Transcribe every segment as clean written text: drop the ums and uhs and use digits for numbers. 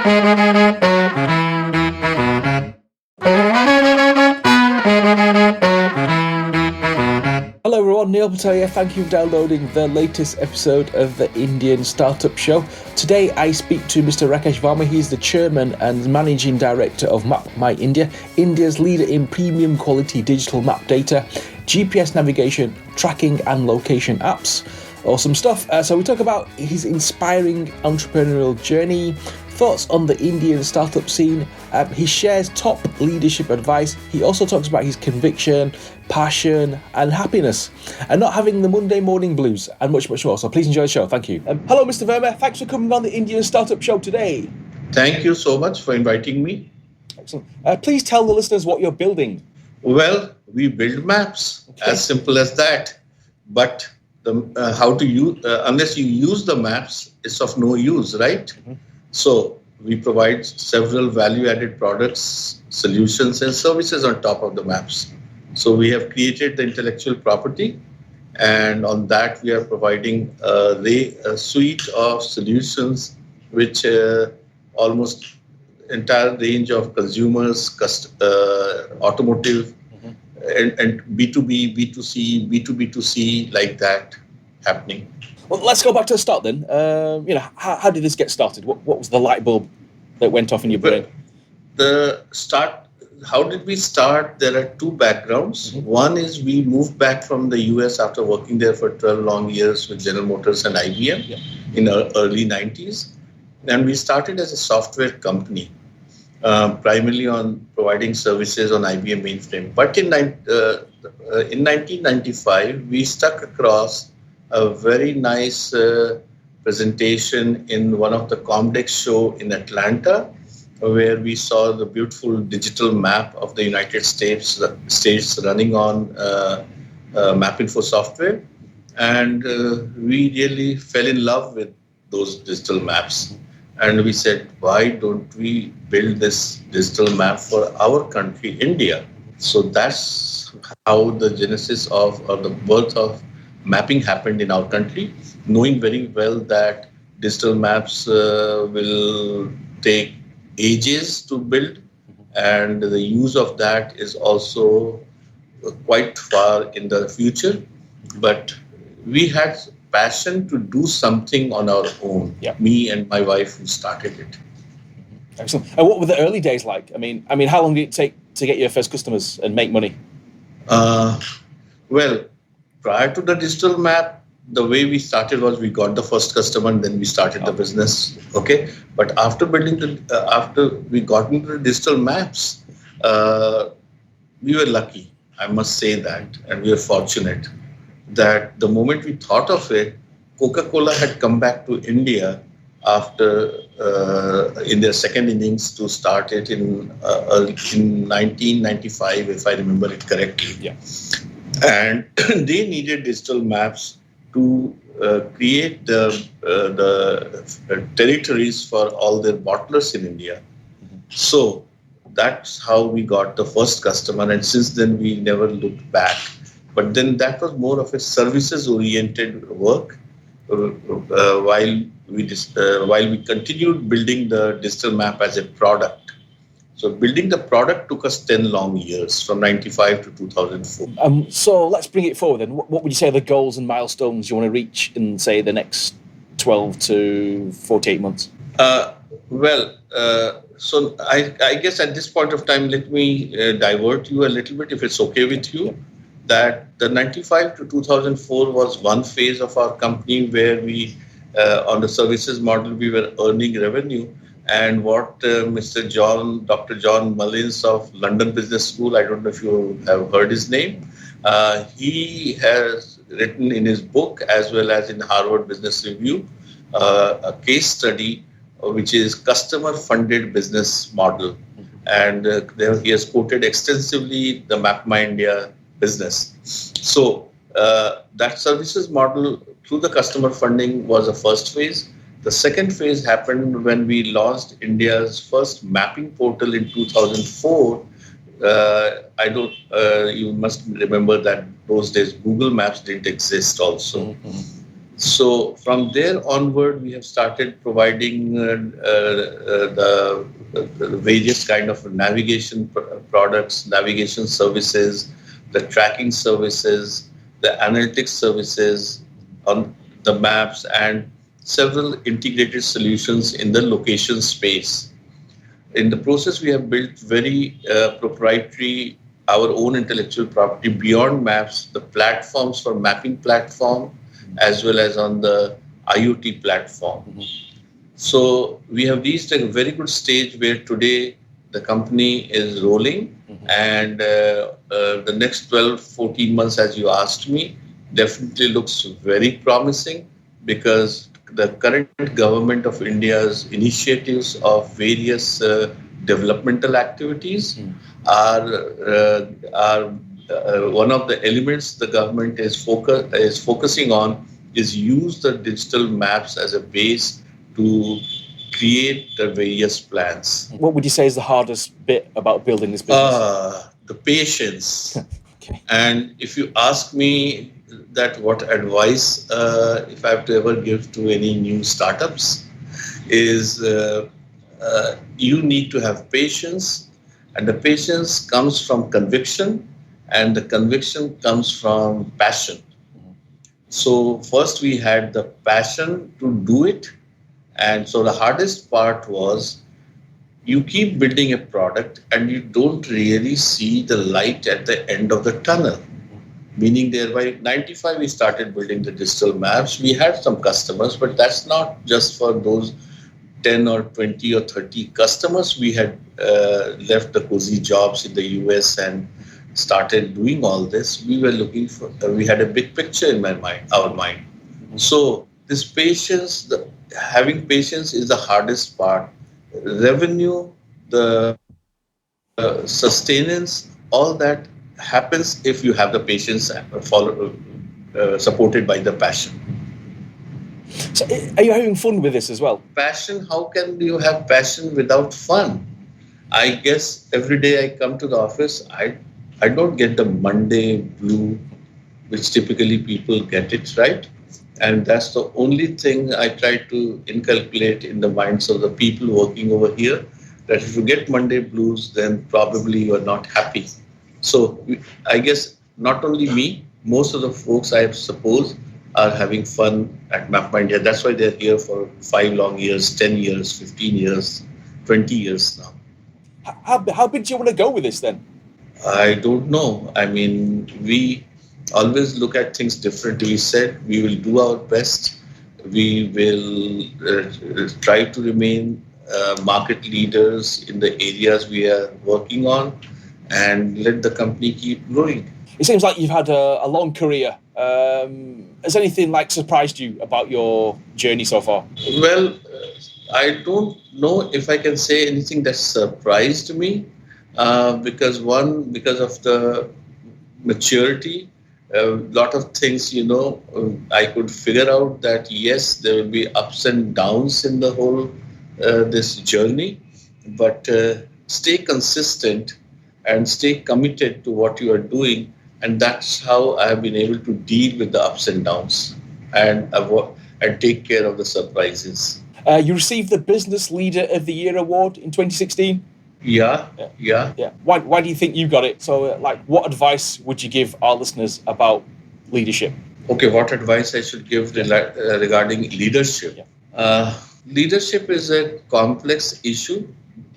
Hello everyone, Neil Patel here. Thank you for downloading the latest episode of the Indian Startup Show. Today I speak to Mr Rakesh Verma. He's the chairman and managing director of Mapmyindia, India's leader in premium quality digital map data, GPS navigation, tracking and location apps. Awesome stuff. So we talk about his inspiring entrepreneurial journey, thoughts on the Indian startup scene. He shares top leadership advice. He also talks about his conviction, passion and happiness and not having the Monday morning blues and much, much more. So please enjoy the show. Thank you. Hello, Mr. Verma. Thanks for coming on the Indian Startup Show today. Thank you so much for inviting me. Excellent. Please tell the listeners what you're building. Well, we build maps, as simple as that. But how to use, unless you use the maps, it's of no use, right? Mm-hmm. So we provide several value-added products, solutions, and services on top of the maps. So we have created the intellectual property, and on that we are providing a suite of solutions which almost entire range of consumers, automotive, and B2B, B2C, B2B2C, like that happening. Well, let's go back to the start then. How did this get started? What was the light bulb that went off in your brain? How did we start? There are two backgrounds. Mm-hmm. One is we moved back from the US after working there for 12 long years with General Motors and IBM in the early 90s. And we started as a software company, primarily on providing services on IBM mainframe. But in 1995, we stuck across a very nice presentation in one of the Comdex show in Atlanta, where we saw the beautiful digital map of the United States running on MapInfo software. And we really fell in love with those digital maps. And we said, why don't we build this digital map for our country, India? So that's how the genesis or the birth of mapping happened in our country, knowing very well that digital maps will take ages to build, and the use of that is also quite far in the future. But we had passion to do something on our own. Me and my wife who started it. Excellent. And what were the early days like? I mean, how long did it take to get your first customers and make money? Well, prior to the digital map, the way we started was we got the first customer and then we started the business. Okay, but after after we got into the digital maps, we were lucky. I must say that, and we were fortunate that the moment we thought of it, Coca-Cola had come back to India after in their second innings to start it in 1995, if I remember it correctly. Yeah. And they needed digital maps to create the territories for all their bottlers in India. Mm-hmm. So that's how we got the first customer, and since then we never looked back. But then that was more of a services-oriented work, while we continued building the digital map as a product. So building the product took us 10 long years, from 95 to 2004. So let's bring it forward then. What would you say are the goals and milestones you want to reach in, say, the next 12 to 48 months? So I guess at this point of time, let me divert you a little bit, if it's okay with you. That the 95 to 2004 was one phase of our company where we, on the services model, we were earning revenue. And what Dr. John Mullins of London Business School, I don't know if you have heard his name, he has written in his book as well as in Harvard Business Review a case study which is customer-funded business model. And he has quoted extensively the Mapmyindia business. So that services model through the customer funding was the first phase. The second phase happened when we launched India's first mapping portal in 2004. You must remember that those days Google Maps didn't exist also. Mm-hmm. So from there onward, we have started providing the various kind of navigation products, navigation services, the tracking services, the analytics services on the maps, and several integrated solutions in the location space. In the process, we have built very proprietary, our own intellectual property beyond maps, the platforms for mapping platform, as well as on the IoT platform. So we have reached a very good stage where today the company is rolling, and the next 12, 14 months, as you asked me, definitely looks very promising, because the current government of India's initiatives of various developmental activities are one of the elements the government is focusing on, is use the digital maps as a base to create the various plans. What would you say is the hardest bit about building this business? The patience. Okay. And if you ask me that what advice, if I have to ever give to any new startups, is you need to have patience, and the patience comes from conviction, and the conviction comes from passion. So first we had the passion to do it, and so the hardest part was you keep building a product and you don't really see the light at the end of the tunnel. Meaning there by 95 we started building the digital maps. We had some customers, but that's not just for those 10 or 20 or 30 customers. We had left the cozy jobs in the US and started doing all this. We were looking for, we had a big picture in our mind. So this patience, having patience is the hardest part. Revenue, the sustenance, all that happens if you have the patience supported by the passion. So are you having fun with this as well? Passion, how can you have passion without fun? I guess every day I come to the office, I don't get the Monday blue, which typically people get it, right? And that's the only thing I try to inculcate in the minds of the people working over here, that if you get Monday blues, then probably you are not happy. So I guess not only me, most of the folks I suppose are having fun at Mapmyindia. That's why they're here for 5 long years, 10 years, 15 years, 20 years now. How big do you want to go with this then? I don't know. I mean, we always look at things differently. We said we will do our best. We will try to remain market leaders in the areas we are working on, and let the company keep growing. It seems like you've had a long career. Has anything surprised you about your journey so far? Well, I don't know if I can say anything that surprised me, because of the maturity, a lot of things, I could figure out that yes, there will be ups and downs in the whole this journey, but stay consistent and stay committed to what you are doing, and that's how I have been able to deal with the ups and downs and take care of the surprises. You received the Business Leader of the Year award in 2016. Yeah. Why do you think you got it? So, what advice would you give our listeners about leadership? Okay, what advice I should give regarding leadership? Yeah. Leadership is a complex issue.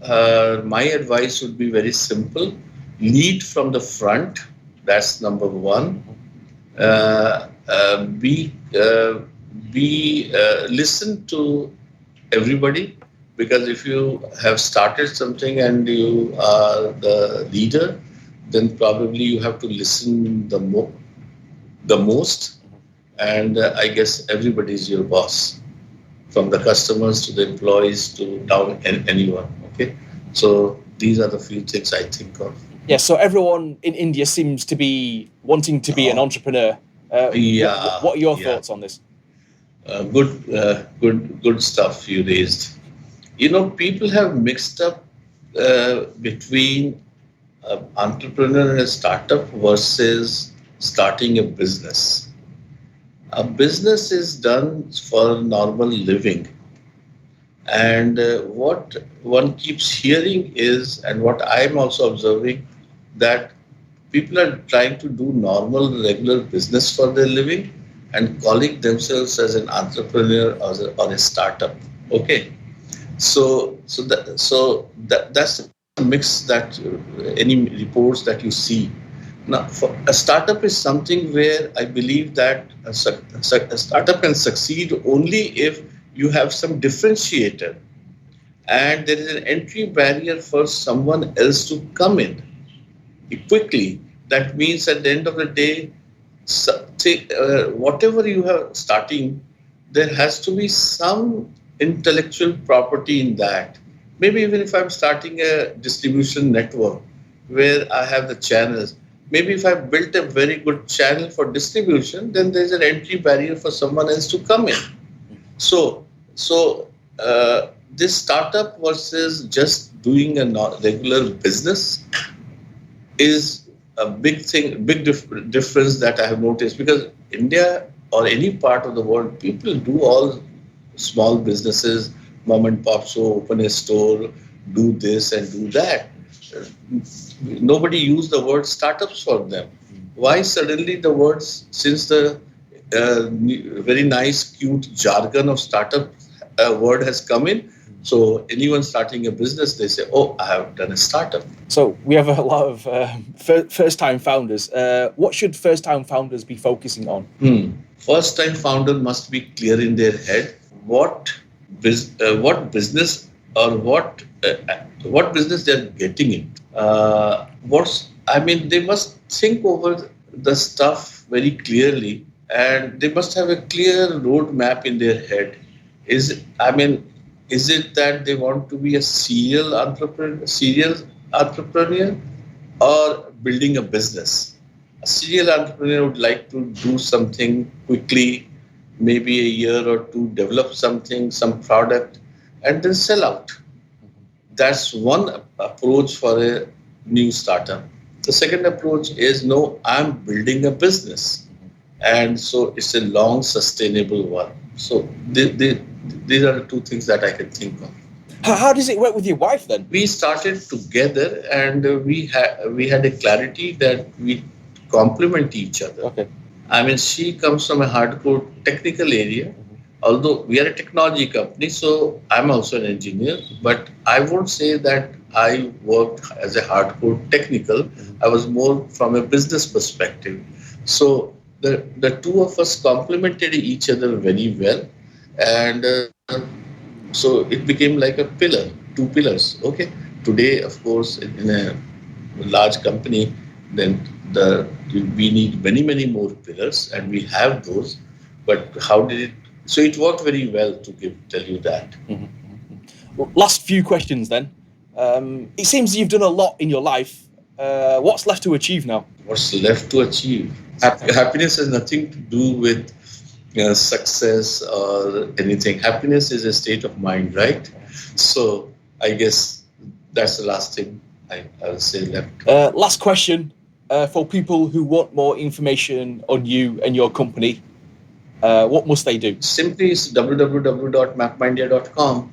My advice would be very simple: lead from the front. That's number one. Listen to everybody, because if you have started something and you are the leader, then probably you have to listen the most. And I guess everybody is your boss, from the customers to the employees to down anyone. Okay, so these are the few things I think of. Yeah, so everyone in India seems to be wanting to be an entrepreneur. What are your thoughts on this? Good stuff you raised. People have mixed up between entrepreneur and a startup versus starting a business. A business is done for normal living. And what one keeps hearing is, and what I'm also observing, that people are trying to do normal, regular business for their living and calling themselves as an entrepreneur or a startup. Okay, that's a mix that any reports that you see. Now, for a startup is something where I believe that a startup can succeed only if you have some differentiator and there is an entry barrier for someone else to come in quickly. That means at the end of the day, whatever you have starting, there has to be some intellectual property in that. Maybe even if I'm starting a distribution network where I have the channels, maybe if I built a very good channel for distribution, then there's an entry barrier for someone else to come in. So this startup versus just doing a regular business is a big thing, difference that I have noticed, because India or any part of the world, people do all small businesses, mom and pop store, open a store, do this and do that. Nobody used the word startups for them. Why suddenly the words, since the very nice, cute jargon of startup word has come in, so anyone starting a business, they say, oh, I have done a startup. So we have a lot of first-time founders. What should first-time founders be focusing on? First-time founder must be clear in their head what business or what business they're getting in. They must think over the stuff very clearly, and they must have a clear roadmap in their head. Is it that they want to be a serial entrepreneur, or building a business? A serial entrepreneur would like to do something quickly, maybe a year or two, develop something, some product, and then sell out. That's one approach for a new startup. The second approach is, no, I'm building a business. And so it's a long, sustainable one. So these are the two things that I can think of. How does it work with your wife then? We started together, and we had a clarity that we complement each other. Okay. She comes from a hardcore technical area, although we are a technology company, so I'm also an engineer, but I won't say that I worked as a hardcore technical. I was more from a business perspective. So the two of us complemented each other very well, and so it became like a pillar, two pillars. Okay. Today, of course, in a large company, then we need many more pillars, and we have those. But how did it? So it worked very well, to tell you that. Well, last few questions then. It seems you've done a lot in your life. What's left to achieve now? What's left to achieve? Happiness has nothing to do with success or anything. Happiness is a state of mind, right? So I guess that's the last thing I will say left. Last question for people who want more information on you and your company. What must they do? Simply it's www.mapmyindia.com,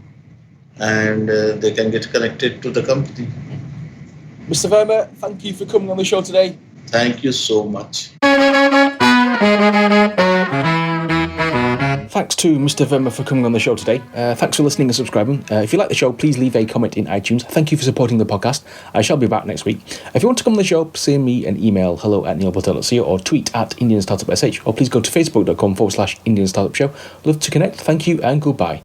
and they can get connected to the company. Mr. Verma, thank you for coming on the show today. Thank you so much. Thanks to Mr. Verma for coming on the show today. Thanks for listening and subscribing. If you like the show, please leave a comment in iTunes. Thank you for supporting the podcast. I shall be back next week. If you want to come on the show, send me an email, hello@neilpatel.co, or tweet at Indian Startup SH, or please go to facebook.com/Indian Startup Show. Love to connect. Thank you and goodbye.